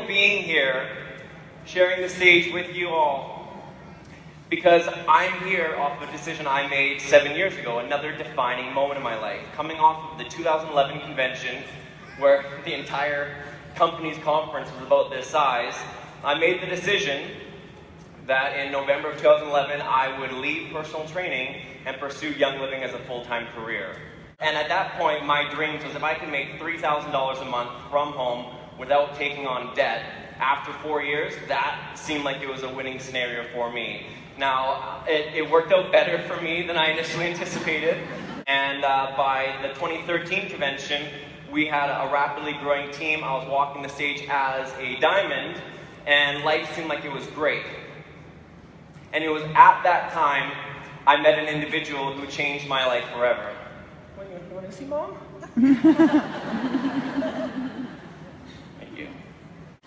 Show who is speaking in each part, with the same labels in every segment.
Speaker 1: grateful being here, sharing the stage with you all, because I'm here off of a decision I made 7 years ago, another defining moment in my life. Coming off of the 2011 convention, where the entire company's conference was about this size, I made the decision that in November of 2011, I would leave personal training and pursue Young Living as a full-time career. And at that point, my dreams was if I could make $3,000 a month from home without taking on debt, after 4 years, that seemed like it was a winning scenario for me. Now, it worked out better for me than I initially anticipated. And by the 2013 convention, we had a rapidly growing team. I was walking the stage as a diamond, and life seemed like it was great. And it was at that time I met an individual who changed my life forever. You want to see Mom? Thank you.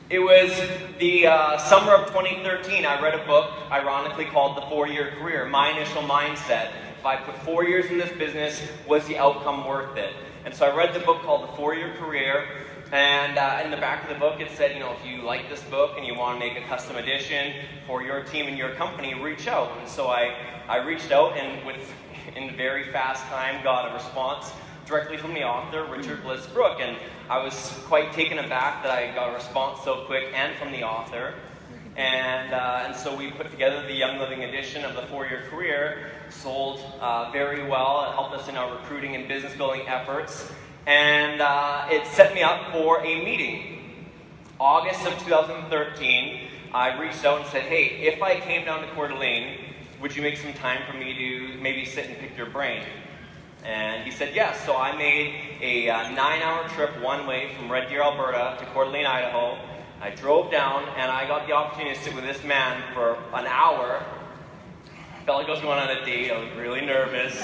Speaker 1: It was the summer of 2013. I read a book, ironically called The 4-Year Career. My initial mindset, if I put 4 years in this business, was the outcome worth it? And so I read the book called The 4-Year Career, and in the back of the book it said, if you like this book and you want to make a custom edition for your team and your company, reach out. And so I reached out, and in very fast time got a response directly from the author, Richard Bliss Brooke. And I was quite taken aback that I got a response so quick and from the author. And so we put together the Young Living edition of the 4-Year Career, sold very well. It helped us in our recruiting and business building efforts. And it set me up for a meeting. August of 2013, I reached out and said, hey, if I came down to Coeur d'Alene, would you make some time for me to maybe sit and pick your brain? And he said yes. So I made a 9-hour trip one way from Red Deer, Alberta to Coeur d'Alene, Idaho. I drove down and I got the opportunity to sit with this man for an hour. Felt like I was going on a date. I was really nervous.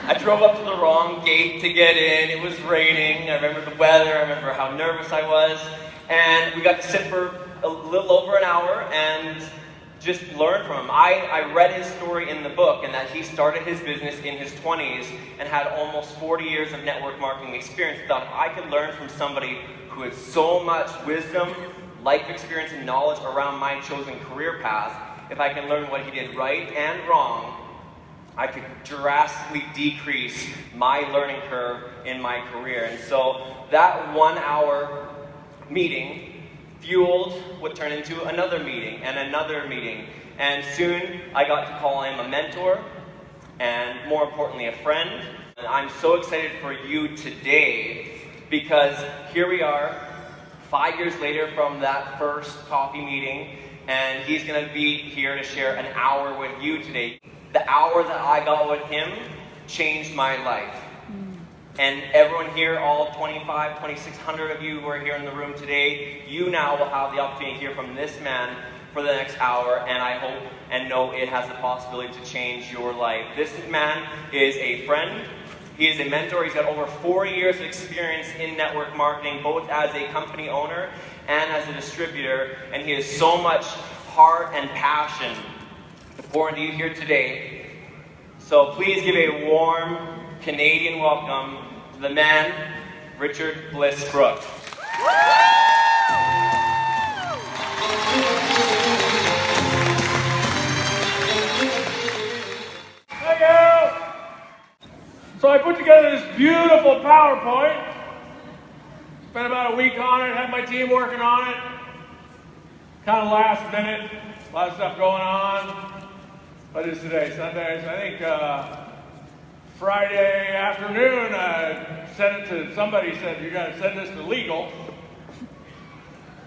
Speaker 1: I drove up to the wrong gate to get in. It was raining. I remember the weather. I remember how nervous I was. And we got to sit for a little over an hour and just learn from him. I read his story in the book, and that he started his business in his 20s and had almost 40 years of network marketing experience. Thought I could learn from somebody who has so much wisdom, life experience, and knowledge around my chosen career path. If I can learn what he did right and wrong, I could drastically decrease my learning curve in my career. And so that 1-hour meeting fueled what turned into another meeting and another meeting. And soon I got to call him a mentor and, more importantly, a friend. And I'm so excited for you today because here we are 5 years later from that first coffee meeting, and he's going to be here to share an hour with you today. The hour that I got with him changed my life. And everyone here, all 2,600 of you who are here in the room today, you now will have the opportunity to hear from this man for the next hour, and I hope and know it has the possibility to change your life. This man is a friend. He is a mentor. He's got over 4 years of experience in network marketing, both as a company owner and as a distributor, and he has so much heart and passion to pour into you here today. So please give a warm Canadian welcome to the man, Richard Bliss Brooke.
Speaker 2: Thank you. So I put together this beautiful PowerPoint. Spent about a week on it, had my team working on it. Kind of last minute, a lot of stuff going on. What is today? Sunday. So I think Friday afternoon, I sent it to somebody. Said you got to send this to legal.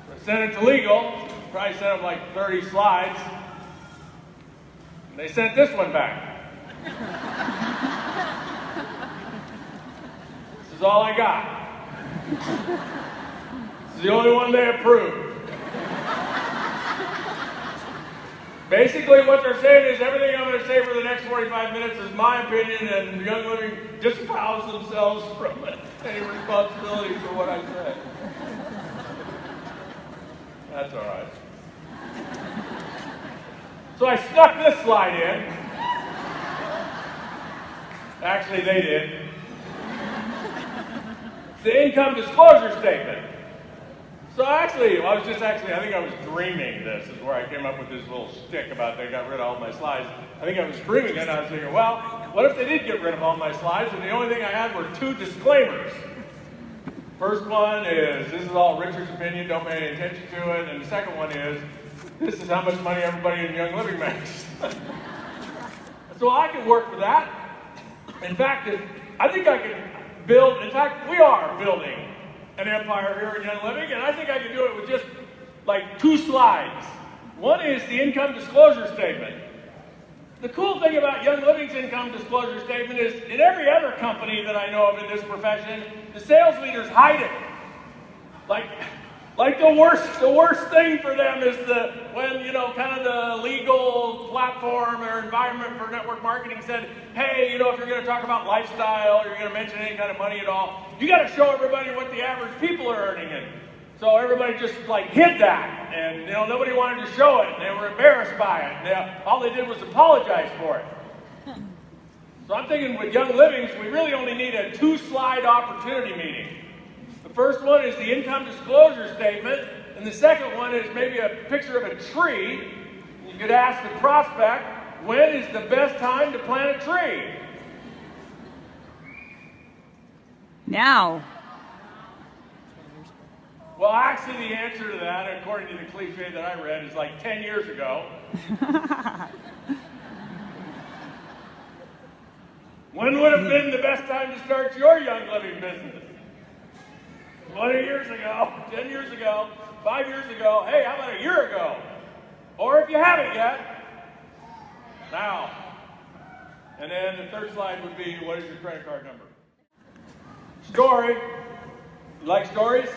Speaker 2: So I sent it to legal. Probably sent them like 30 slides. And they sent this one back. This is all I got. This is the only one they approved. Basically what they're saying is everything I'm going to say for the next 45 minutes is my opinion, and Young Living disavows themselves from any responsibility for what I say. That's all right. So I snuck this slide in. Actually, they did. It's the income disclosure statement. So actually, I think I was dreaming this is where I came up with this little shtick about they got rid of all my slides. I think I was dreaming it, and I was thinking, well, what if they did get rid of all my slides, and the only thing I had were 2 disclaimers. First one is, this is all Richard's opinion, don't pay any attention to it, and the second one is, this is how much money everybody in Young Living makes. So I can work with that. In fact, I think I can build, in fact, we are building an empire here in Young Living, and I think I can do it with just like 2 slides. One is the income disclosure statement. The cool thing about Young Living's income disclosure statement is in every other company that I know of in this profession, the sales leaders hide it. Like the worst thing for them is when kind of the legal platform or environment for network marketing said, hey, if you're going to talk about lifestyle or you're going to mention any kind of money at all, you got to show everybody what the average people are earning. And so everybody just hid that, and nobody wanted to show it, and they were embarrassed by it. All they did was apologize for it. So I'm thinking with Young Livings, we really only need a 2-slide opportunity meeting. The first one is the income disclosure statement, and the second one is maybe a picture of a tree. You could ask the prospect, when is the best time to plant a tree?
Speaker 3: Now.
Speaker 2: Well, actually the answer to that, according to the cliche that I read, is 10 years ago. When would have been the best time to start your Young Living business? 20 years ago, 10 years ago, 5 years ago, hey, how about a year ago? Or if you haven't yet, now. And then the third slide would be, what is your credit card number? Story. You like stories?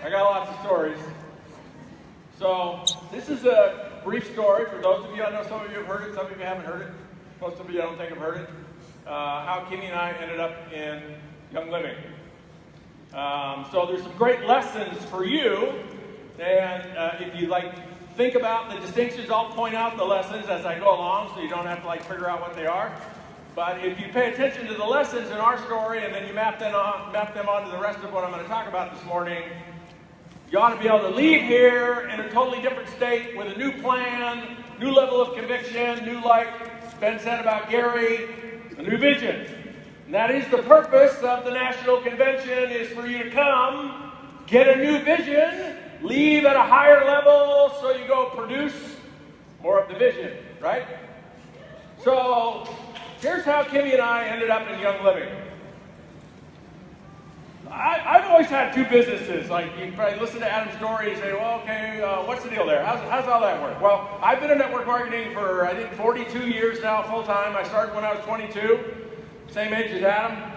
Speaker 2: I got lots of stories. So this is a brief story for those of you. I know some of you have heard it, some of you haven't heard it. Most of you I don't think have heard it. How Kimmy and I ended up in Young Living. So there's some great lessons for you, and if you think about the distinctions, I'll point out the lessons as I go along, so you don't have to figure out what they are. But if you pay attention to the lessons in our story, and then you map them onto the rest of what I'm going to talk about this morning, you ought to be able to leave here in a totally different state with a new plan, new level of conviction, new, like Ben said about Gary, a new vision. And that is the purpose of the National Convention, is for you to come, get a new vision, leave at a higher level so you go produce more of the vision, right? So here's how Kimmy and I ended up in Young Living. I've always had two businesses. Like, you probably listen to Adam's story and say, well, okay, what's the deal there? How's all that work? Well, I've been in network marketing for, I think, 42 years now, full-time. I started when I was 22, same age as Adam.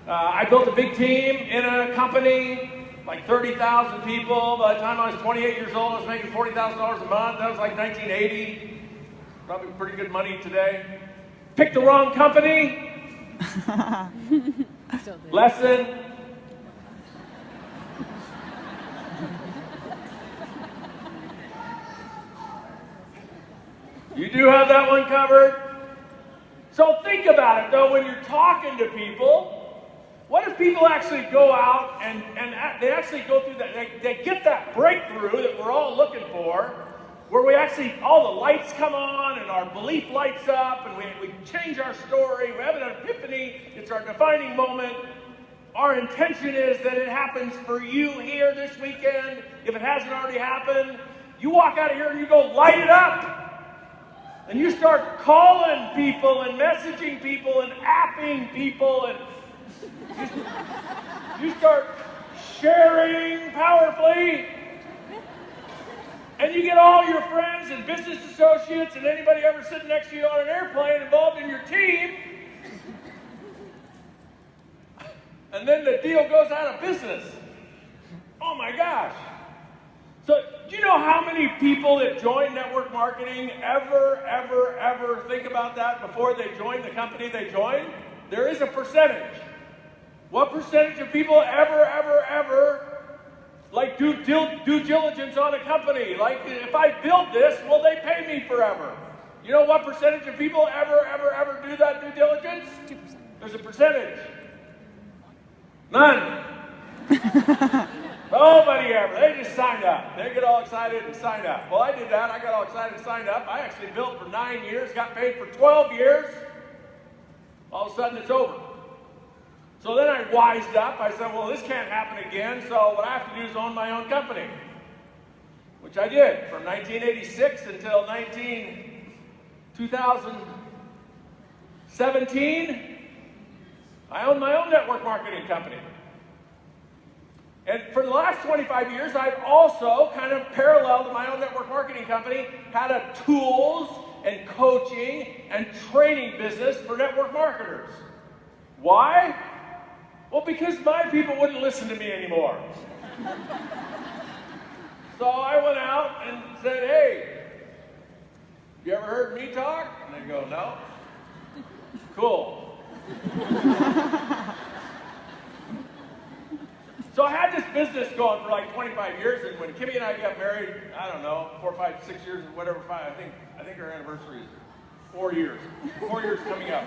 Speaker 2: I built a big team in a company, like 30,000 people. By the time I was 28 years old, I was making $40,000 a month. That was like 1980. Probably pretty good money today. Picked the wrong company. Lesson. You do have that one covered. So think about it, though, when you're talking to people. What if people actually go out and they actually go through that, they get that breakthrough that we're all looking for, where we actually, all the lights come on and our belief lights up and we change our story, we have an epiphany, it's our defining moment. Our intention is that it happens for you here this weekend. If it hasn't already happened, you walk out of here and you go light it up. And you start calling people and messaging people and apping people and you start sharing powerfully. And you get all your friends and business associates and anybody ever sitting next to you on an airplane involved in your team. And then the deal goes out of business. Oh my gosh. So do you know how many people that join network marketing ever think about that before they join the company they join? There is a percentage. What percentage of people ever like do due diligence on a company? Like, if I build this, will they pay me forever? You know what percentage of people ever do that due diligence? 2%. There's a percentage. None. Nobody ever. They just signed up. They get all excited and signed up. Well, I did that. I got all excited and signed up. I actually built for 9 years, got paid for 12 years. All of a sudden, it's over. So then I wised up. I said, well, this can't happen again, so what I have to do is own my own company, which I did from 1986 until 2017. I owned my own network marketing company. And for the last 25 years, I've also, kind of parallel to my own network marketing company, had a tools and coaching and training business for network marketers. Why? Well, because my people wouldn't listen to me anymore. So I went out and said, hey, you ever heard me talk? And they go, no. Cool. So I had this business going for like 25 years, and when Kimmy and I got married, I don't know, 4, 5, 6 years, or whatever, 5, I think our anniversary is 4 years. 4 years coming up.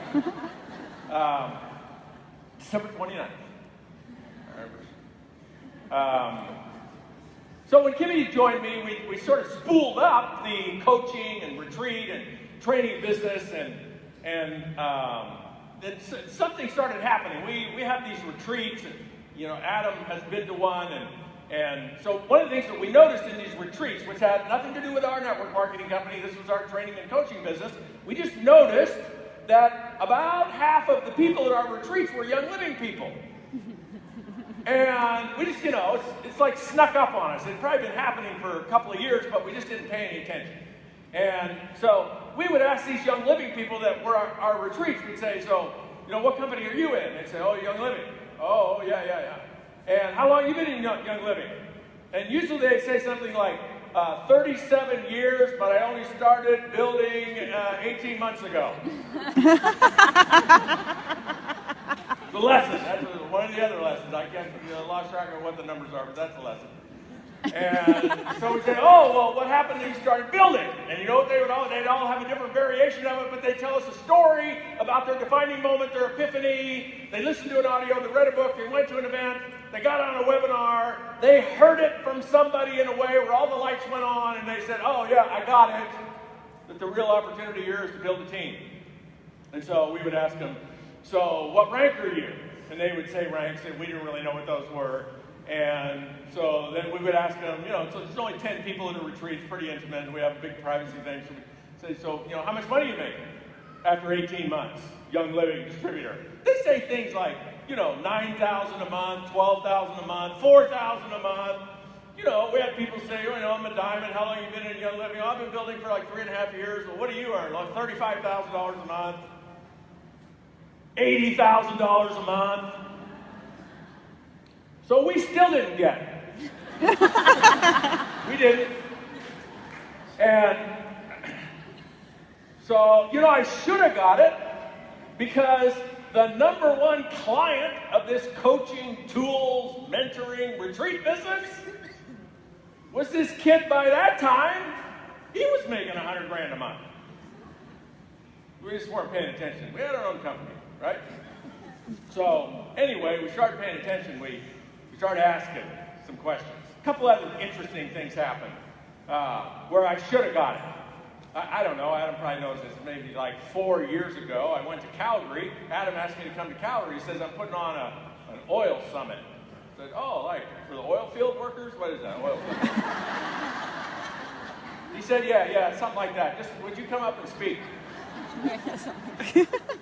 Speaker 2: December 29th. So when Kimmy joined me, we sort of spooled up the coaching and retreat and training business, and then something started happening. We have these retreats, and Adam has been to one, and so one of the things that we noticed in these retreats, which had nothing to do with our network marketing company, this was our training and coaching business, we just noticed that about half of the people at our retreats were Young Living people. And we just, it's like snuck up on us. It had probably been happening for a couple of years, but we just didn't pay any attention. And so we would ask these Young Living people that were our retreats, we'd say, so, what company are you in? They'd say, oh, Young Living. Oh, yeah. And how long have you been in Young Living? And usually they'd say something like, 37 years, but I only started building 18 months ago. The lesson, that's one of the other lessons. I can't lost track of what the numbers are, but that's the lesson. And so we say, oh, well, what happened when you started building? And you know what they'd all have a different variation of it, but they tell us a story about their defining moment, their epiphany. They listened to an audio, they read a book, they went to an event, they got on a webinar, they heard it from somebody in a way where all the lights went on, and they said, oh yeah, I got it, that the real opportunity here is to build a team. And so we would ask them, so what rank are you? And they would say ranks, and we didn't really know what those were. And so then we would ask them, so there's only 10 people in a retreat, it's pretty intimate, we have a big privacy thing. So we say, so, how much money are you making after 18 months? Young Living distributor. They say things like, $9,000 a month, $12,000 a month, $4,000 a month. We had people say, I'm a diamond, how long have you been in Young Living? Oh, I've been building for like 3.5 years. Well, what do you earn? Like $35,000 a month, $80,000 a month. So we still didn't get it. We didn't. And so, I should have got it, because the number one client of this coaching, tools, mentoring, retreat business was this kid by that time. He was making $100,000 a month. We just weren't paying attention. We had our own company, right? So anyway, we started paying attention. We started asking some questions. A couple other interesting things happened where I should have got it. I don't know, Adam probably knows this, maybe like 4 years ago, I went to Calgary. Adam asked me to come to Calgary. He says, I'm putting on an oil summit. I said, oh, like for the oil field workers? What is that, oil field? He said, yeah, something like that. Just, would you come up and speak?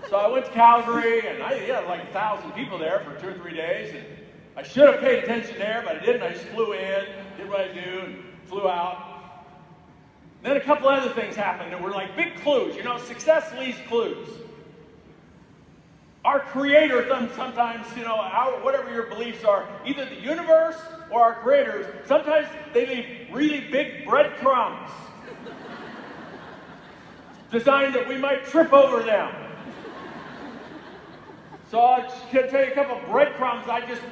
Speaker 2: So I went to Calgary, and I had like 1,000 people there for 2 or 3 days. And I should have paid attention there, but I didn't. I just flew in, did what I do, and flew out. Then a couple other things happened that were like big clues. Success leaves clues. Our Creator sometimes, whatever your beliefs are, either the universe or our creators, sometimes they leave really big breadcrumbs designed that we might trip over them. So I'll just tell you a couple of breadcrumbs. I just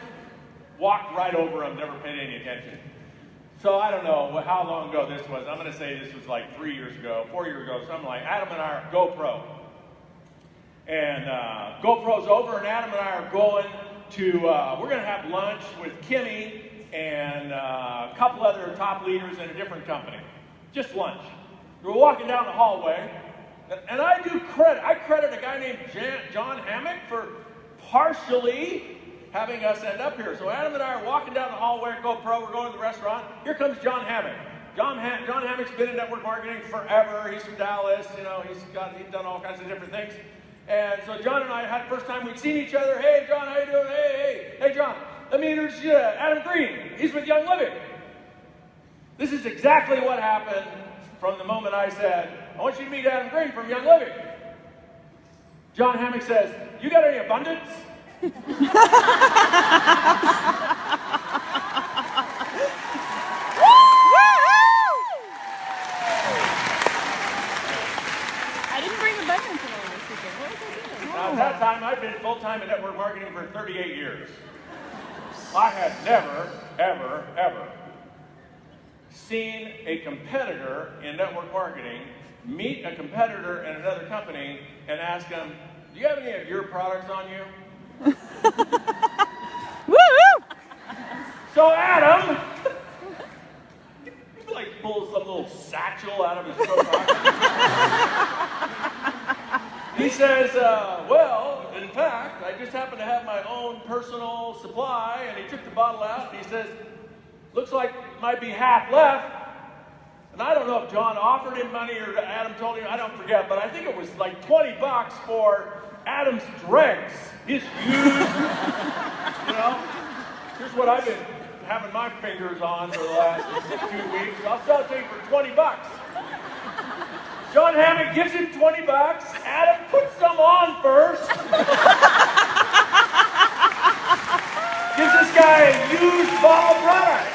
Speaker 2: walked right over them, never paid any attention. So I don't know how long ago this was. I'm going to say this was like 3 years ago, 4 years ago, something like Adam and I are GoPro. And GoPro's over, and Adam and I are going to, we're going to have lunch with Kimmy and a couple other top leaders in a different company. Just lunch. We were walking down the hallway, and I credit a guy named John Hammock for partially having us end up here. So Adam and I are walking down the hallway at GoPro. We're going to the restaurant. Here comes John Hammock. John Hammock's been in network marketing forever. He's from Dallas. You know, he's done all kinds of different things. And so John and I had the first time we'd seen each other. Hey, John, how you doing? Hey, John. Let me introduce you to Adam Green. He's with Young Living. This is exactly what happened from the moment I said, I want you to meet Adam Green from Young Living. John Hammock says, you got any abundance?
Speaker 3: I didn't bring abundance along this weekend. What was I doing?
Speaker 2: Now, at that time, I'd been full-time in network marketing for 38 years. I had never, ever seen a competitor in network marketing meet a competitor in another company and ask them, do you have any of your products on you?
Speaker 3: Woo!
Speaker 2: So Adam, he like pulls some little satchel out of his coat pocket. He says, well, in fact, I just happen to have my own personal supply, and he took the bottle out, and he says, looks like it might be half left. And I don't know if John offered him money or Adam told him, I don't forget, but I think it was like $20 for Adam's dregs. His used, here's what I've been having my fingers on for the last 2 weeks. I'll sell it to you for $20. John Hammock gives him $20. Adam puts some on first. Gives this guy a used bottle product.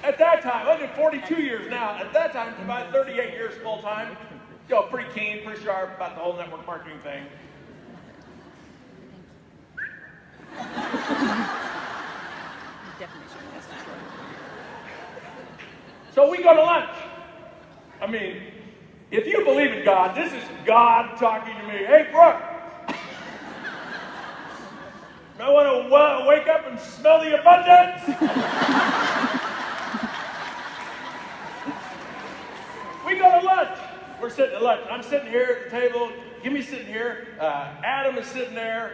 Speaker 2: At that time, I did 42 years now. At that time, about 38 years full time. Pretty keen, pretty sharp about the whole network marketing thing. So we go to lunch. I mean, if you believe in God, this is God talking to me. Hey, Brooke, I want to wake up and smell the abundance. We go to lunch. We're sitting at lunch. I'm sitting here at the table. Gimmy's sitting here. Adam is sitting there.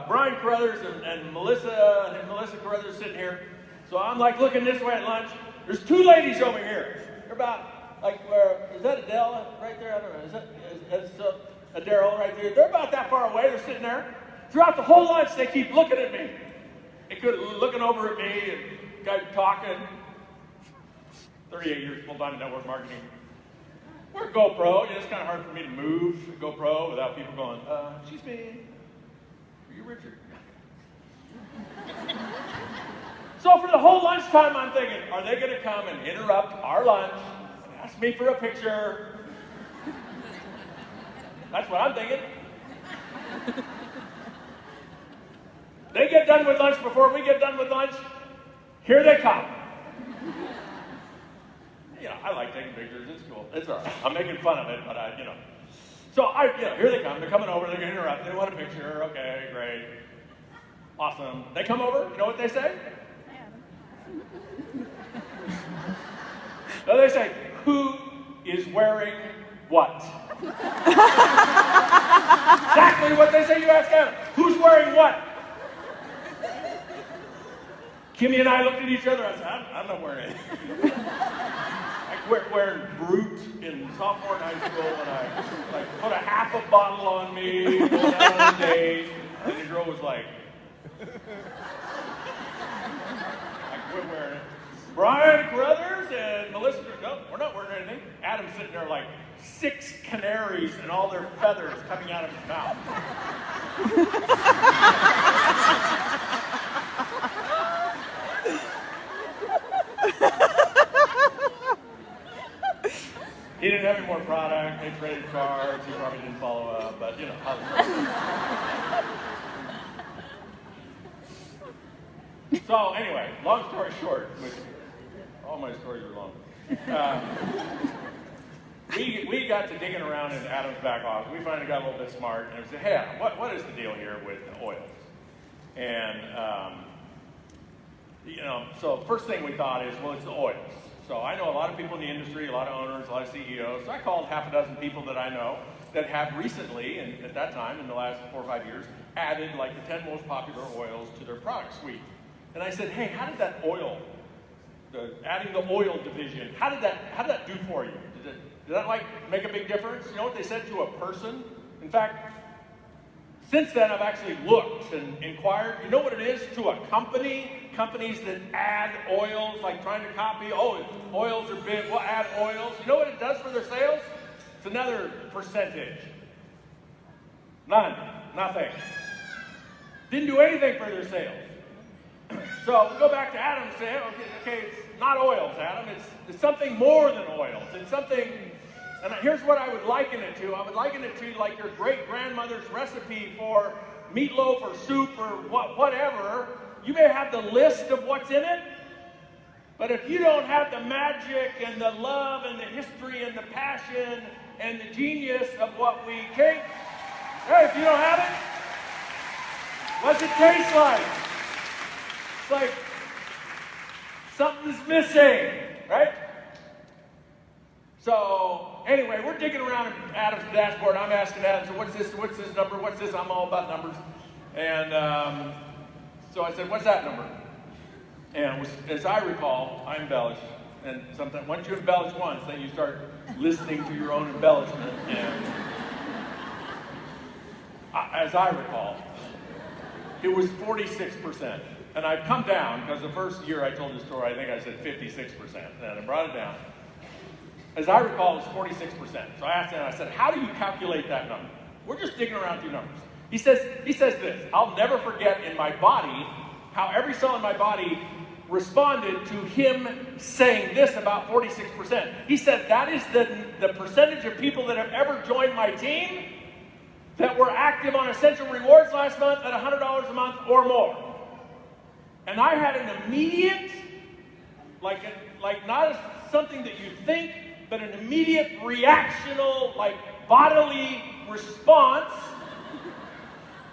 Speaker 2: Brian Carruthers and Melissa Carruthers sitting here. So I'm like looking this way at lunch. There's two ladies over here. They're about like where is that Adele right there? I don't know. Is that Daryl right there? They're about that far away. They're sitting there. Throughout the whole lunch, they keep looking at me. They could looking over at me and guys talking. 38 years full-time in network marketing. We're GoPro. It's kind of hard for me to move GoPro without people going, excuse me, are you Richard? So for the whole lunchtime, I'm thinking, are they going to come and interrupt our lunch and ask me for a picture? That's what I'm thinking. They get done with lunch before we get done with lunch. Here they come. I like taking pictures. It's cool. It's all right. I'm making fun of it, but So here they come. They're coming over. They're going to interrupt. They want a picture. Okay, great. Awesome. They come over. You know what they say? No, they say, who is wearing what? Exactly what they say. You ask them, who's wearing what? Kimmy and I looked at each other. I said, I'm not wearing anything. Wearing Brute in sophomore in high school, and I put a half a bottle on me, went out on a date, and the girl was like, I quit wearing it. Brian Carruthers and Melissa, no, we're not wearing anything. Adam's sitting there like 6 canaries and all their feathers coming out of his mouth. He didn't have any more product. They traded cards. He probably didn't follow up, but So anyway, long story short, which all my stories are long. we got to digging around in Adam's back office. We finally got a little bit smart, and we said, hey, Adam, what is the deal here with oils? And, so first thing we thought is, well, it's the oils. So I know a lot of people in the industry, a lot of owners, a lot of CEOs. So I called half a dozen people that I know that have recently, and at that time, in the last 4 or 5 years, added like the 10 most popular oils to their product suite. And I said, hey, how did that adding the oil division, how did that do for you? Did that like make a big difference? You know what they said to a person? In fact, since then I've actually looked and inquired. You know what it is to a company? Companies that add oils, like trying to copy, oils are big, we'll add oils. You know what it does for their sales? It's another percentage. None. Nothing. Didn't do anything for their sales. So we go back to Adam and say, okay, it's not oils, Adam. It's something more than oils. It's something, and here's what I would liken it to. I would liken it to like your great-grandmother's recipe for meatloaf or soup or whatever. You may have the list of what's in it, but if you don't have the magic and the love and the history and the passion and the genius of what we cake, hey, if you don't have it, what's it taste like? It's like something's missing, right? So anyway, we're digging around in Adam's dashboard. I'm asking Adam, so what's this number? What's this? I'm all about numbers. And so I said, what's that number? And it was, as I recall, I embellish. And sometimes once you embellish once, then you start listening to your own embellishment. And as I recall, it was 46%. And I've come down, because the first year I told this story, I think I said 56%. And I brought it down. As I recall, it was 46%. So I asked him, I said, how do you calculate that number? We're just digging around through numbers. He says this, I'll never forget in my body how every cell in my body responded to him saying this about 46%. He said, that is the percentage of people that have ever joined my team that were active on Essential Rewards last month at $100 a month or more. And I had an immediate, like not something that you think, but an immediate reactional, like bodily response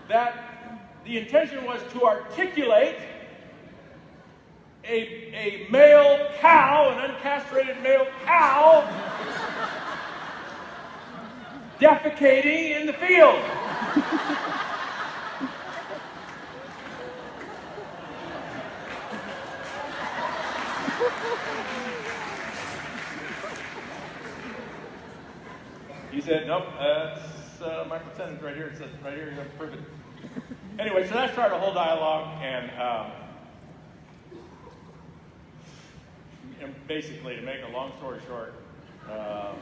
Speaker 2: that the intention was to articulate a male cow, an uncastrated male cow, defecating in the field. He said, nope, that's my percentage right here. It says right here, you have to prove it. Anyway, so that started a whole dialogue, and basically, to make a long story short, I'm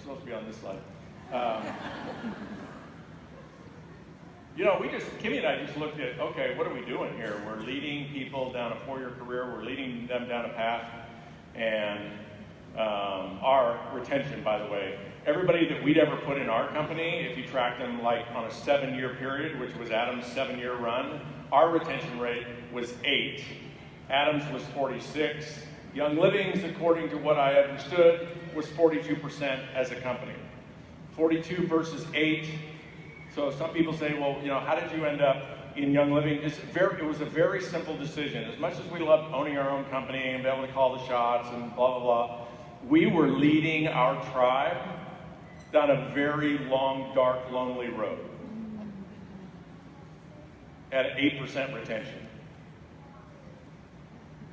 Speaker 2: supposed to be on this slide. Kimmy and I just looked at, okay, what are we doing here? We're leading people down a 4-year career. We're leading them down a path. And our retention, by the way, everybody that we'd ever put in our company, if you tracked them like on a 7-year period, which was Adam's 7-year run, our retention rate was 8. Adam's was 46. Young Living's, according to what I understood, was 42% as a company. 42 versus 8. So some people say, well, how did you end up in Young Living? It was a very simple decision. As much as we loved owning our own company and being able to call the shots and blah, blah, blah, we were leading our tribe down a very long, dark, lonely road at 8% retention.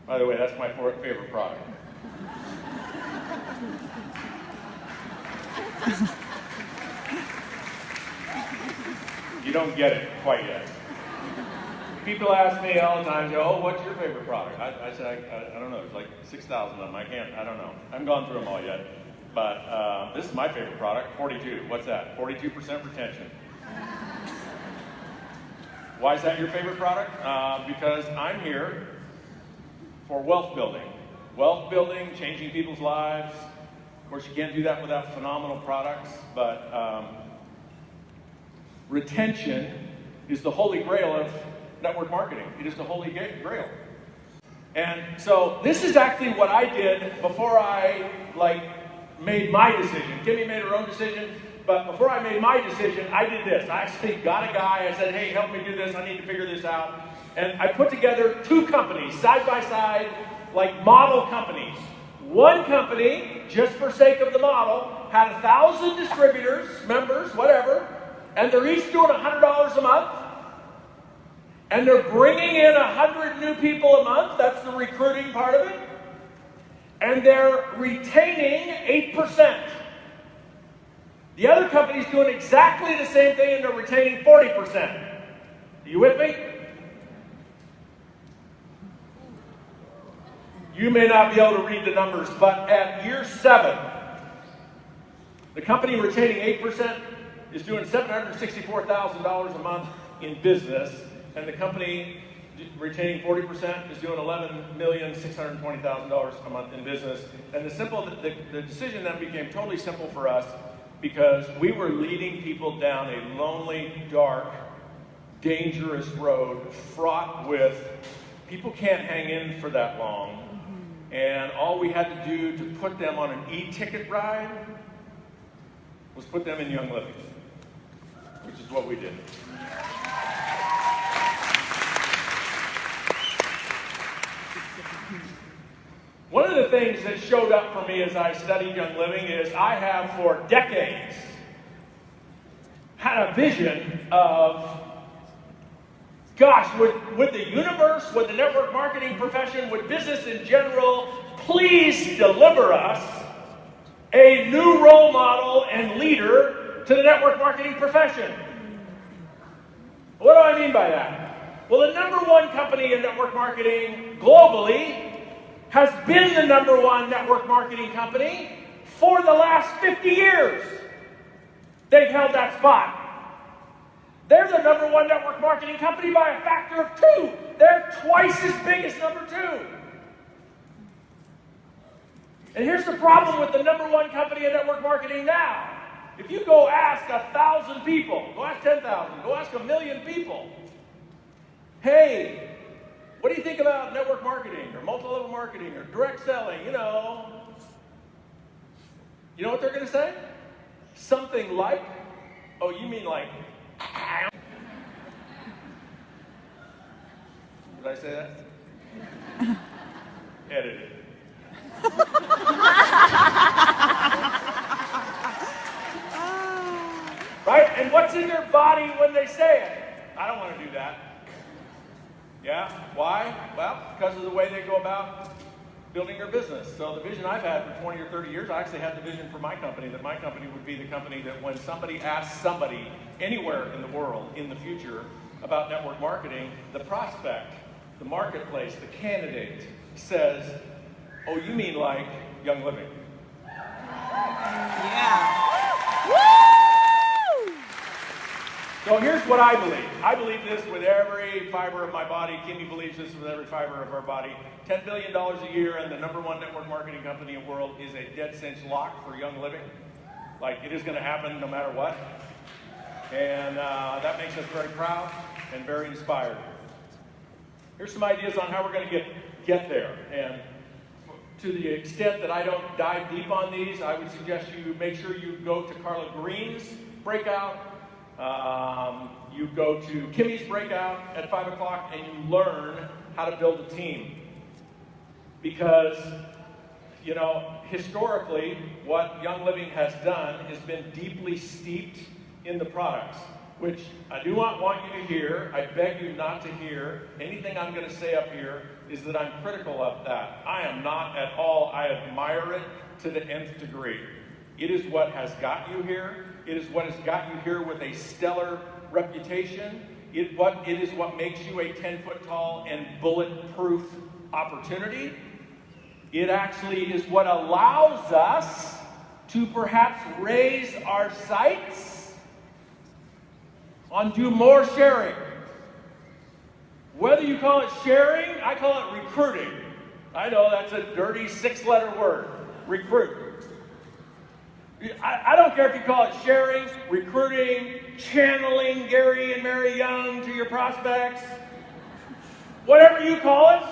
Speaker 2: By the way, that's my favorite product. You don't get it quite yet. People ask me all the time, oh, what's your favorite product? I said, I don't know. There's like 6,000 of them. I don't know. I haven't gone through them all yet. But this is my favorite product, 42. What's that? 42% retention. Why is that your favorite product? Because I'm here for wealth building. Wealth building, changing people's lives. Of course, you can't do that without phenomenal products, but retention is the holy grail of network marketing. It is the holy grail. And so this is actually what I did before I made my decision. Kimmy made her own decision, but before I made my decision, I did this. I actually got a guy, I said, hey, help me do this, I need to figure this out. And I put together two companies, side by side, like model companies. One company, just for sake of the model, had 1,000 distributors, members, whatever, and they're each doing $100 a month. And they're bringing in 100 new people a month. That's the recruiting part of it. And they're retaining 8%. The other company's doing exactly the same thing and they're retaining 40%. Are you with me? You may not be able to read the numbers, but at year 7, the company retaining 8% is doing $764,000 a month in business, and the company retaining 40% is doing $11,620,000 a month in business. And the decision then became totally simple for us because we were leading people down a lonely, dark, dangerous road fraught with people can't hang in for that long. And all we had to do to put them on an e-ticket ride was put them in Young Living, which is what we did. One of the things that showed up for me as I studied Young Living is I have for decades had a vision of, gosh, would the universe, would the network marketing profession, would business in general please deliver us a new role model and leader to the network marketing profession? What do I mean by that? Well, the number one company in network marketing globally has been the number one network marketing company for the last 50 years. They've held that spot. They're the number one network marketing company by a factor of 2. They're twice as big as number 2. And here's the problem with the number one company in network marketing now. If you go ask 1,000 people, go ask 10,000, go ask 1,000,000 people, hey, what do you think about network marketing or multi-level marketing or direct selling? You know what they're going to say? Something like, oh, you mean like, did I say that? Edit it. Right? And what's in their body when they say it? I don't want to do that. Yeah? Why? Well, because of the way they go about building their business. So the vision I've had for 20 or 30 years, I actually had the vision for my company, that my company would be the company that when somebody asks somebody anywhere in the world in the future about network marketing, the prospect, the marketplace, the candidate says, oh, you mean like Young Living.
Speaker 3: Yeah. Woo!
Speaker 2: So here's what I believe. I believe this with every fiber of my body. Kimmy believes this with every fiber of her body. $10 billion a year and the number one network marketing company in the world is a dead cinch lock for Young Living. Like, it is going to happen no matter what. And that makes us very proud and very inspired. Here's some ideas on how we're going to get there. And to the extent that I don't dive deep on these, I would suggest you make sure you go to Carla Green's breakout. You go to Kimmy's breakout at 5 o'clock and you learn how to build a team. Because, historically, what Young Living has done has been deeply steeped in the products, which I do not want you to hear. I beg you not to hear. Anything I'm going to say up here is that I'm critical of that. I am not at all. I admire it to the nth degree. It is what has got you here. It is what has got you here with a stellar reputation. It is what makes you a 10-foot tall and bulletproof opportunity. It actually is what allows us to perhaps raise our sights on do more sharing. Whether you call it sharing, I call it recruiting. I know that's a dirty 6-letter word, recruit. I don't care if you call it sharing, recruiting, channeling Gary and Mary Young to your prospects. Whatever you call it,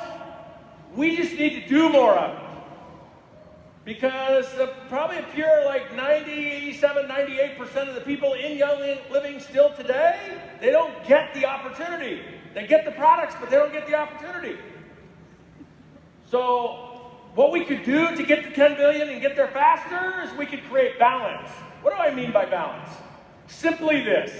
Speaker 2: We just need to do more of it. Because probably a pure like 97, 98% of the people in Young Living still today, they don't get the opportunity. They get the products, but they don't get the opportunity. So what we could do to get to 10 billion and get there faster is we could create balance. What do I mean by balance? Simply this.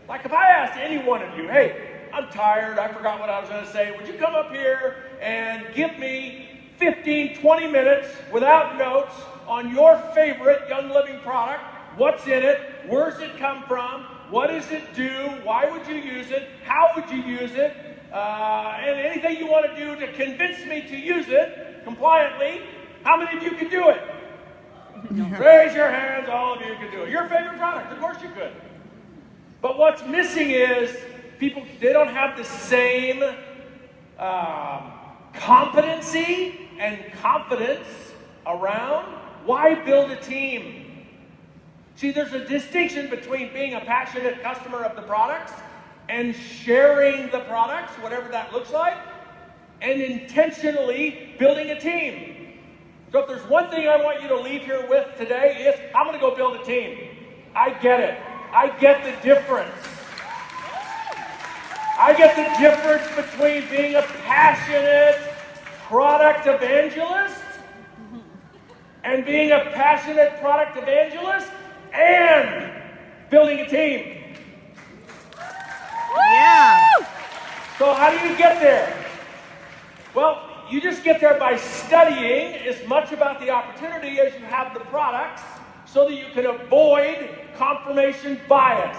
Speaker 2: Like if I asked any one of you, hey, I'm tired, I forgot what I was going to say, would you come up here and give me 15, 20 minutes without notes on your favorite Young Living product? What's in it? Where's it come from? What does it do? Why would you use it? How would you use it? And anything you want to do to convince me to use it compliantly, how many of you can do it? Raise your hands, all of you can do it. Your favorite product, of course you could. But what's missing is people, they don't have the same competency and confidence around. Why build a team? See, there's a distinction between being a passionate customer of the products and sharing the products, whatever that looks like, and intentionally building a team. So if there's one thing I want you to leave here with today, is I'm going to go build a team. I get it. I get the difference. I get the difference between being a passionate product evangelist and being a passionate product evangelist and building a team.
Speaker 3: Yeah.
Speaker 2: So how do you get there? Well, you just get there by studying as much about the opportunity as you have the products so that you can avoid confirmation bias.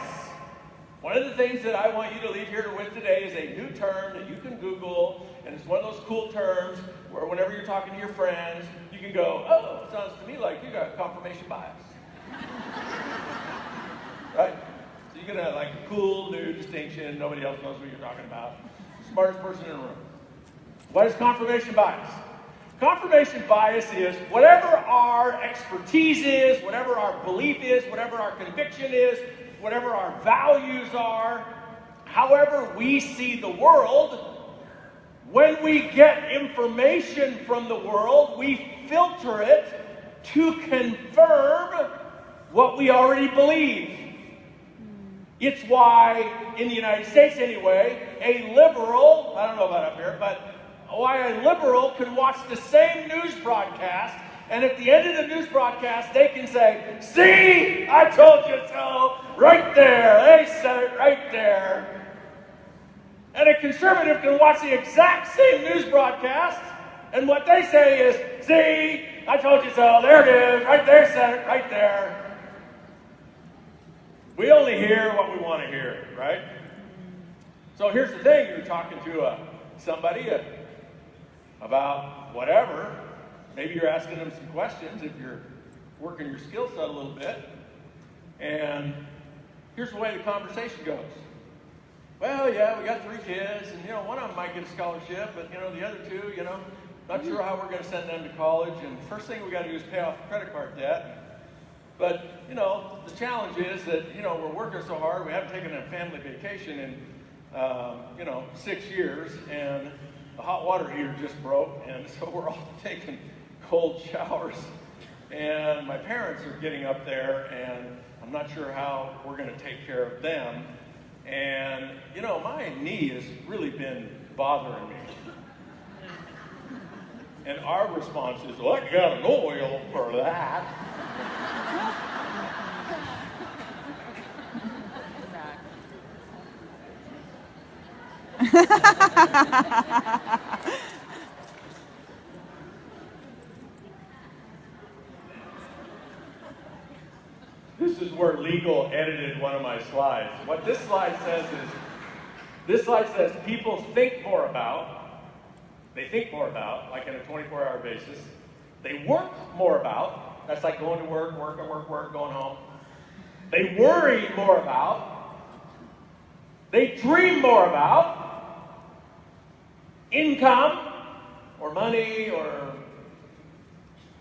Speaker 2: One of the things that I want you to leave here with today is a new term that you can Google, and it's one of those cool terms where whenever you're talking to your friends, you can go, oh, it sounds to me like you got confirmation bias. Right? So you get a like cool new distinction, nobody else knows what you're talking about. Smartest person in the room. What is confirmation bias? Confirmation bias is whatever our expertise is, whatever our belief is, whatever our conviction is, whatever our values are, however we see the world, when we get information from the world, we filter it to confirm what we already believe. It's why, in the United States anyway, a liberal, I don't know about up here, but why a liberal can watch the same news broadcast, and at the end of the news broadcast, they can say, see, I told you so, right there, they said it right there. And a conservative can watch the exact same news broadcast, and what they say is, see, I told you so, there it is, right there, said it right there. We only hear what we want to hear, right? So here's the thing, you're talking to somebody about whatever. Maybe you're asking them some questions if you're working your skill set a little bit. And here's the way the conversation goes. Well, yeah, we got 3 kids, and one of them might get a scholarship, but the other 2, not sure how we're going to send them to college. And the first thing we got to do is pay off the credit card debt. But, the challenge is that, we're working so hard, we haven't taken a family vacation in, 6 years, and the hot water heater just broke, and so we're all taking cold showers. And my parents are getting up there, and I'm not sure how we're going to take care of them. And, my knee has really been bothering me. And our response is, well, I got an oil for that. This is where legal edited one of my slides. What this slide says is, people think more about, like in a 24-hour basis. They work more about, that's like going to work, going home. They worry more about, they dream more about income or money or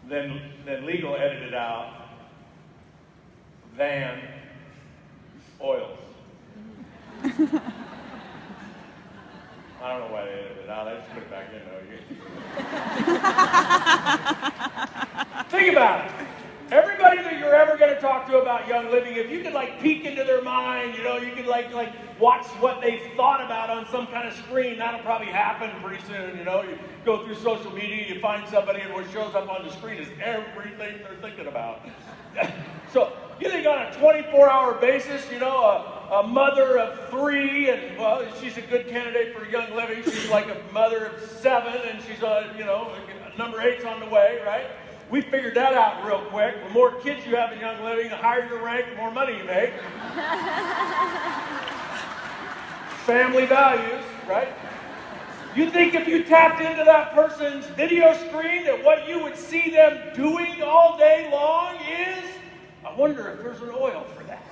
Speaker 2: than legal edited out than oils. I don't know why they edited it out. I just put it back in, though. Think about it. Everybody that you're ever going to talk to about Young Living, if you could like peek into their mind, you know, you could like watch what they thought about on some kind of screen. That'll probably happen pretty soon, you know. You go through social media, you find somebody, and what shows up on the screen is everything they're thinking about. So you think on a 24-hour basis, you know, a mother of 3, and well, she's a good candidate for Young Living. She's like a mother of 7, and she's you know, number 8's on the way, right? We figured that out real quick. The more kids you have in Young Living, the higher your rank, the more money you make. Family values, right? You think if you tapped into that person's video screen that what you would see them doing all day long is, I wonder if there's an oil for that.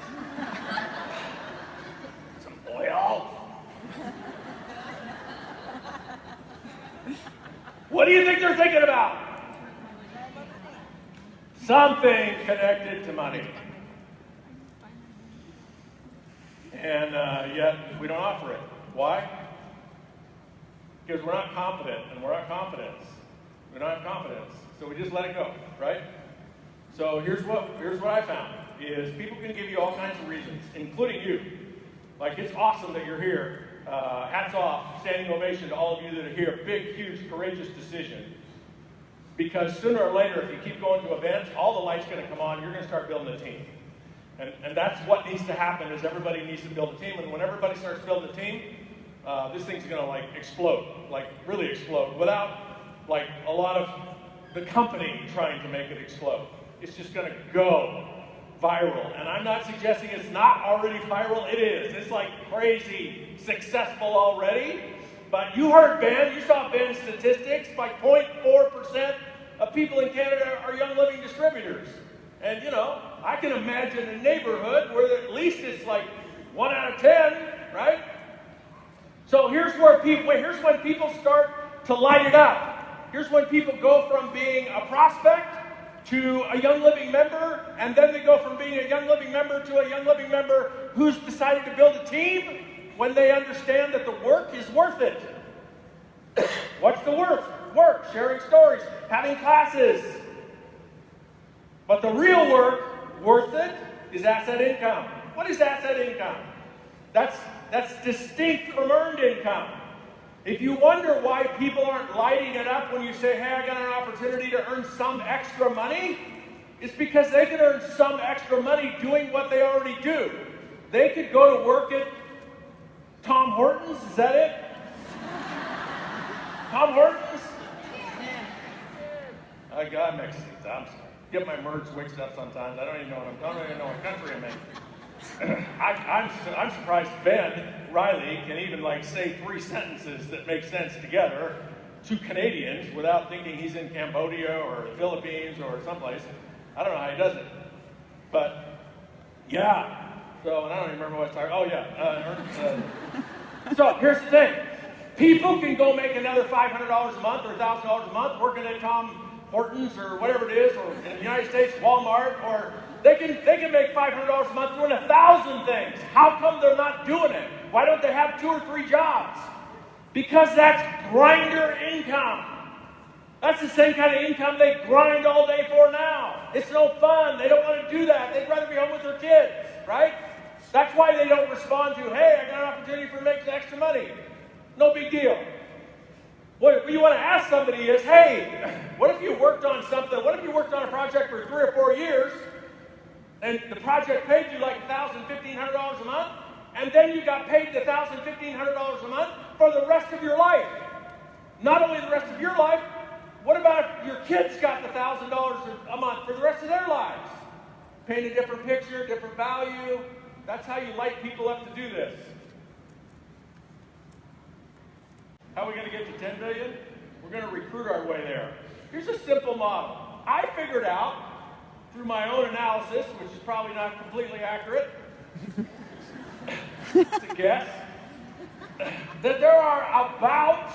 Speaker 2: Some oil. What do you think they're thinking about? Something connected to money. And yet we don't offer it. Why? Because we're not confident, and we're not confidence. We don't have confidence, so we just let it go, right? So here's what I found, is people can give you all kinds of reasons, including you. Like, it's awesome that you're here. Hats off, standing ovation to all of you that are here. Big, huge, courageous decision. Because sooner or later, if you keep going to events, all the lights going to come on, you're going to start building a team. And that's what needs to happen, is everybody needs to build a team. And when everybody starts building a team, this thing's going to like explode, like really explode, without like a lot of the company trying to make it explode. It's just going to go viral. And I'm not suggesting it's not already viral. It is. It's like crazy successful already. But you heard Ben, you saw Ben's statistics, like 0.4% of people in Canada are Young Living distributors. And you know, I can imagine a neighborhood where at least it's like 1 out of 10, right? So here's when people start to light it up. Here's when people go from being a prospect to a Young Living member, and then they go from being a Young Living member to a Young Living member who's decided to build a team, when they understand that the work is worth it. What's the work? Work, sharing stories, having classes. But the real work, worth it, is asset income. What is asset income? That's distinct from earned income. If you wonder why people aren't lighting it up when you say, hey, I got an opportunity to earn some extra money, it's because they can earn some extra money doing what they already do. They could go to work at Tom Hortons, is that it? Tom Hortons? I got Mexicans, I'm sorry. Get my words mixed up sometimes. I don't even know what country I'm in. I'm surprised Ben Riley can even like say 3 sentences that make sense together to Canadians without thinking he's in Cambodia or the Philippines or someplace. I don't know how he does it. But yeah. So, and I don't even remember what I was talking. Oh yeah. So here's the thing. People can go make another $500 a month or $1,000 a month working at Tom Hortons or whatever it is, or in the United States, Walmart, or they can make $500 a month doing 1,000 things. How come they're not doing it? Why don't they have 2 or 3 jobs? Because that's grinder income. That's the same kind of income they grind all day for now. It's no fun. They don't want to do that. They'd rather be home with their kids, right? That's why they don't respond to, hey, I got an opportunity for making extra money. No big deal. What you want to ask somebody is, hey, what if you worked on something? What if you worked on a project for 3 or 4 years, and the project paid you like $1,000, $1,500 a month, and then you got paid the $1,000, $1,500 a month for the rest of your life? Not only the rest of your life, what about if your kids got the $1,000 a month for the rest of their lives? Paint a different picture, different value. That's how you light people up to do this. How are we going to get to 10 billion? We're going to recruit our way there. Here's a simple model. I figured out, through my own analysis, which is probably not completely accurate, it's a guess, that there are about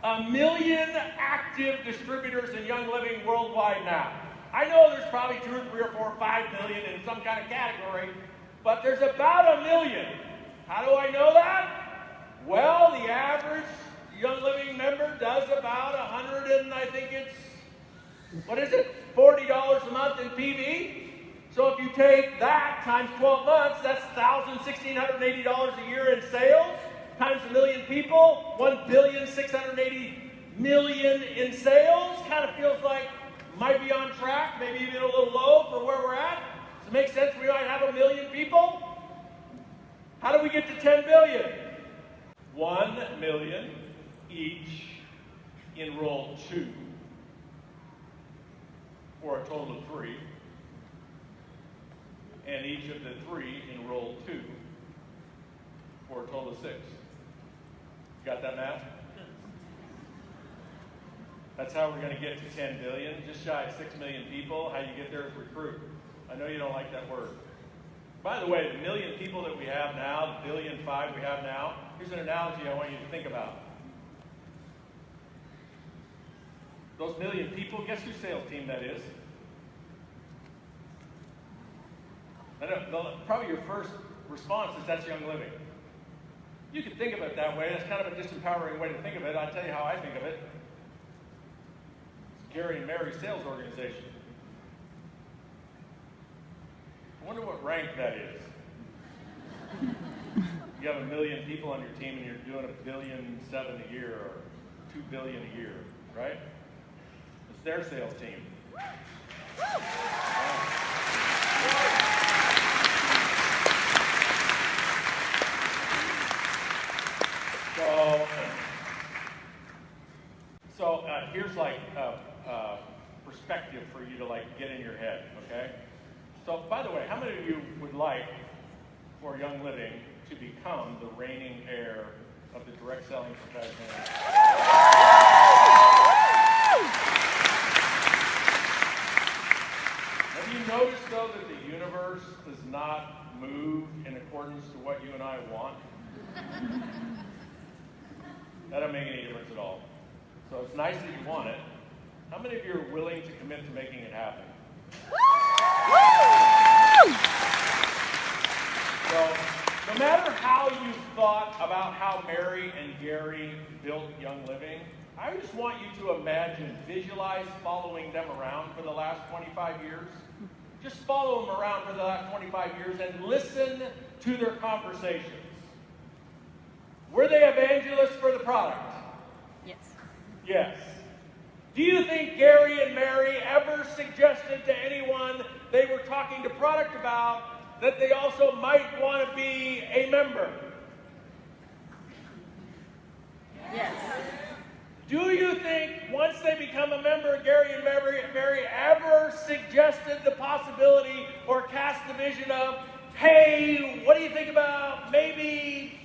Speaker 2: 1 million active distributors in Young Living worldwide now. I know there's probably 2 or 3 or 4 or 5 million in some kind of category, but there's about 1 million. How do I know that? Well, the average I think it's, what is it, $40 a month in PV. So if you take that times 12 months, that's $1,680 a year in sales, times a million people, $1,680,000,000 in sales. Kind of feels like might be on track, maybe even a little low for where we're at. Does it make sense we might have 1 million people? How do we get to 10 billion? 1 million each enroll 2 for a total of 3. And each of the 3 enroll 2 for a total of 6. Got that math? That's how we're going to get to 10 billion, just shy of 6 million people. How you get there is recruit. I know you don't like that word. By the way, the million people that we have now, the 1.5 billion we have now, here's an analogy I want you to think about. Those million people, guess whose sales team that is? I know, probably your first response is that's Young Living. You could think of it that way. That's kind of a disempowering way to think of it. I'll tell you how I think of it. It's Gary and Mary's sales organization. I wonder what rank that is. You have 1 million people on your team and you're doing $1.7 billion a year or $2 billion a year, right? It's their sales team. So here's like perspective for you to like get in your head, okay? So by the way, how many of you would like for Young Living to become the reigning heir of the direct selling profession? Have you noticed though that the universe does not move in accordance to what you and I want? That doesn't make any difference at all. So it's nice that you want it. How many of you are willing to commit to making it happen? So no matter how you thought about how Mary and Gary built Young Living, I just want you to imagine, visualize following them around for the last 25 years. Just follow them around for the last 25 years and listen to their conversations. Were they evangelists for the product?
Speaker 3: Yes.
Speaker 2: Yes. Do you think Gary and Mary ever suggested to anyone they were talking to product about that they also might want to be a member?
Speaker 3: Yes.
Speaker 2: Do you think once they become a member, Gary and Mary ever suggested the possibility or cast the vision of, hey, what do you think about maybe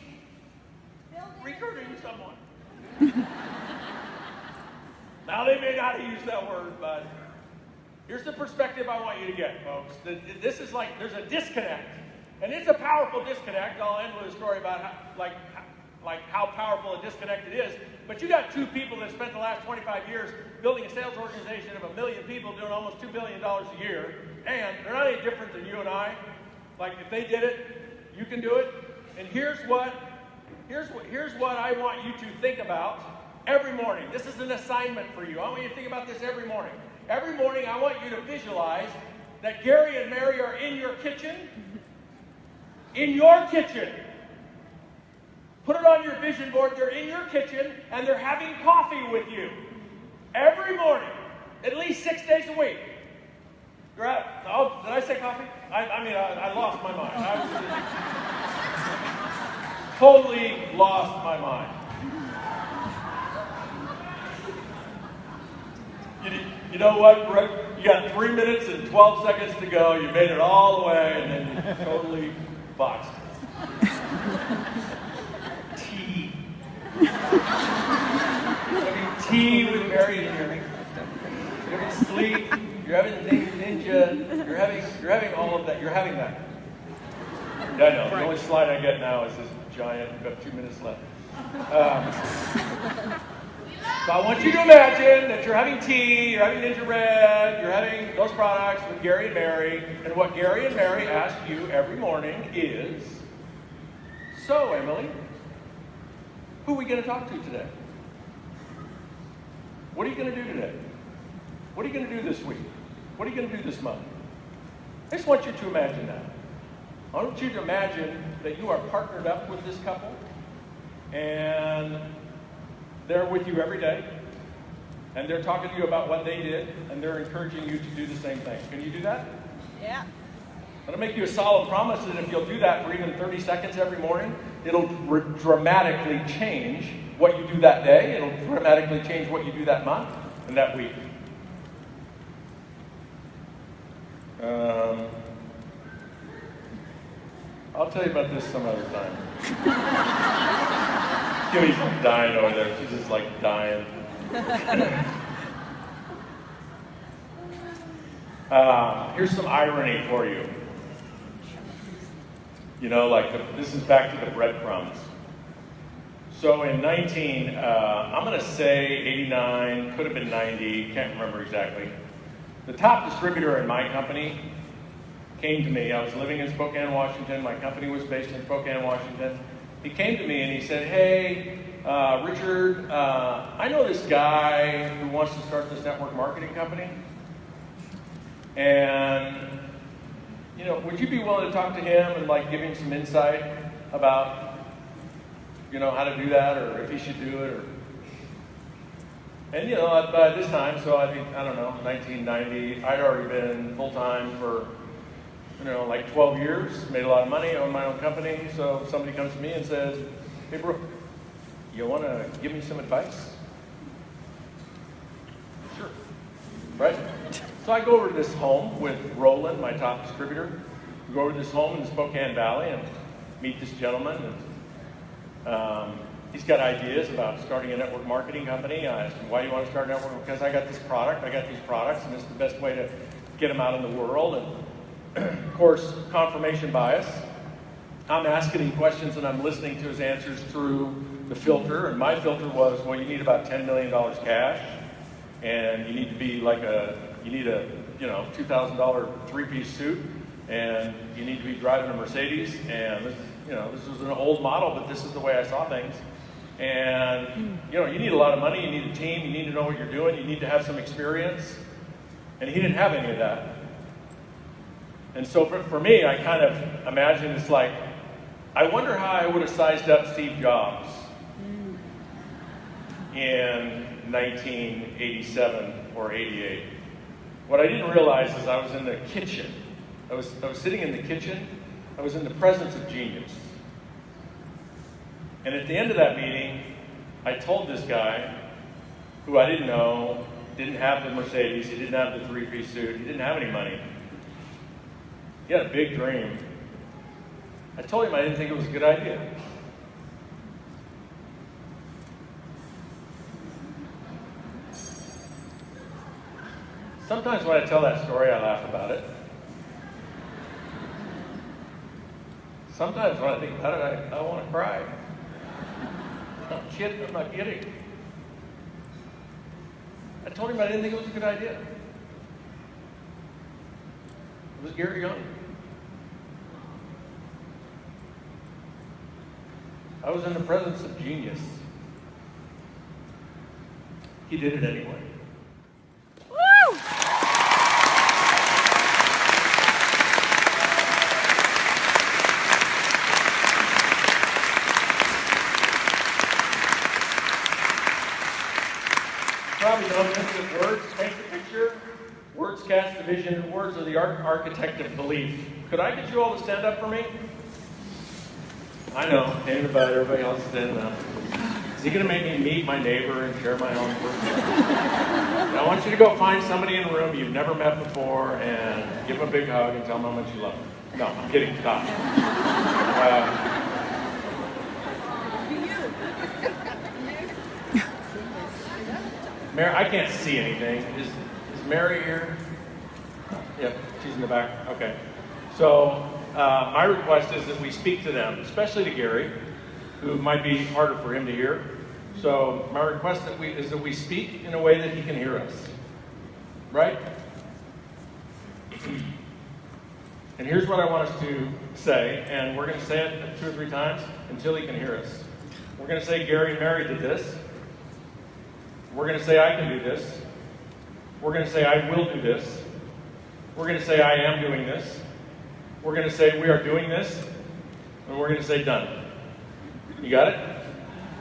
Speaker 2: recruiting someone? Now, they may not have used that word, but here's the perspective I want you to get, folks. This is like, there's a disconnect. And it's a powerful disconnect. I'll end with a story about how powerful a disconnect it is. But you got 2 people that spent the last 25 years building a sales organization of 1 million people doing almost $2 billion a year. And they're not any different than you and I. Like, if they did it, you can do it. And here's what I want you to think about every morning. This is an assignment for you. I want you to think about this every morning. Every morning, I want you to visualize that Gary and Mary are in your kitchen. In your kitchen. Put it on your vision board. They're in your kitchen, and they're having coffee with you. Every morning. At least 6 days a week. Did I say coffee? I lost my mind. Totally lost my mind. You know what, Brooke? You got 3 minutes and 12 seconds to go. You made it all the way, and then you totally botched it. Tea. You're having tea with Mary and Gary. You're having sleep. You're having ninja. You're having all of that. You're having that. Yeah, I know. The only slide I get now is this giant. We've got 2 minutes left. So I want you to imagine that you're having tea, you're having Ninja Red, you're having those products with Gary and Mary, and what Gary and Mary ask you every morning is, so Emily, who are we going to talk to today? What are you going to do today? What are you going to do this week? What are you going to do this month? I just want you to imagine that. I want you to imagine that you are partnered up with this couple, and they're with you every day, and they're talking to you about what they did, and they're encouraging you to do the same thing. Can you do that?
Speaker 3: Yeah.
Speaker 2: I'm going to make you a solemn promise that if you'll do that for even 30 seconds every morning, it'll dramatically change what you do that day. It'll dramatically change what you do that month and that week. I'll tell you about this some other time. Kimmy's dying over there. She's just like dying. Here's some irony for you. You know, like this is back to the breadcrumbs. So in I'm going to say 89, could have been 90, can't remember exactly. The top distributor in my company came to me. I was living in Spokane, Washington. My company was based in Spokane, Washington. He came to me and he said, hey, Richard, I know this guy who wants to start this network marketing company. And, you know, would you be willing to talk to him and like give him some insight about, you know, how to do that or if he should do it? And, you know, by this time, so I think, I don't know, 1990, I'd already been full-time for, you know, like 12 years, made a lot of money, owned my own company. So somebody comes to me and says, hey, Brooke, you want to give me some advice? Sure. Right? So I go over to this home with Roland, my top distributor. We go over to this home in the Spokane Valley and meet this gentleman. And, he's got ideas about starting a network marketing company. I asked him, why do you want to start a network? Because I got this product, I got these products, and it's the best way to get them out in the world. And of course, confirmation bias. I'm asking him questions and I'm listening to his answers through the filter. And my filter was, well, you need about $10 million cash. And you need to be like you need a, you know, $2,000 three-piece suit. And you need to be driving a Mercedes. And this, you know, this was an old model, but this is the way I saw things. And, you know, you need a lot of money, you need a team, you need to know what you're doing, you need to have some experience. And he didn't have any of that. And so for me, I kind of imagine it's like, I wonder how I would have sized up Steve Jobs in 1987 or 88. What I didn't realize is I was in the kitchen. I was sitting in the kitchen. I was in the presence of genius. And at the end of that meeting, I told this guy, who I didn't know, didn't have the Mercedes, he didn't have the three-piece suit, he didn't have any money. He had a big dream. I told him I didn't think it was a good idea. Sometimes when I tell that story, I laugh about it. Sometimes when I think about it, I want to cry. I'm not kidding. I told him I didn't think it was a good idea. It was Gary Young. I was in the presence of genius. He did it anyway.
Speaker 3: Woo!
Speaker 2: Probably don't think that words paint the picture. Words cast the vision. Words are the architect of belief. Could I get you all to stand up for me? I know, ain't about everybody else standing up. Is he going to make me meet my neighbor and share my own personal? I want you to go find somebody in a room you've never met before and give them a big hug and tell them how much you love them. No, I'm kidding. Stop. Mary, I can't see anything. Is Mary here? Yep, she's in the back. Okay. So my request is that we speak to them, especially to Gary, who might be harder for him to hear. So my request is that we speak in a way that he can hear us. Right? And here's what I want us to say, and we're going to say it 2 or 3 times until he can hear us. We're going to say, Gary and Mary did this. We're going to say, I can do this. We're going to say, I will do this. We're going to say, I am doing this. We're going to say, we are doing this. And we're going to say, done. You got it?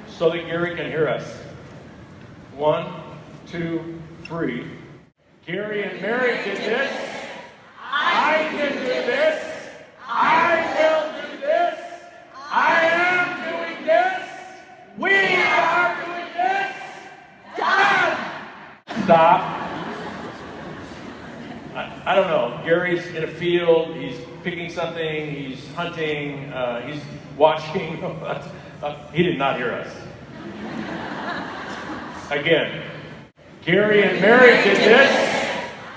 Speaker 2: So that Gary can hear us. 1, 2, 3. Gary and Mary did this. I can do this. I will do this. I am doing this. We are doing this. Done. Stop. I don't know. Gary's in a field. He's picking something. He's hunting. He's watching. He did not hear us. Again. Gary and Mary did this.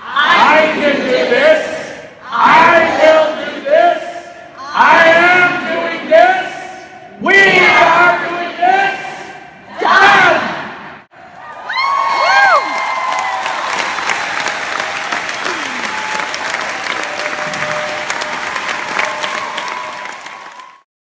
Speaker 2: I can do this.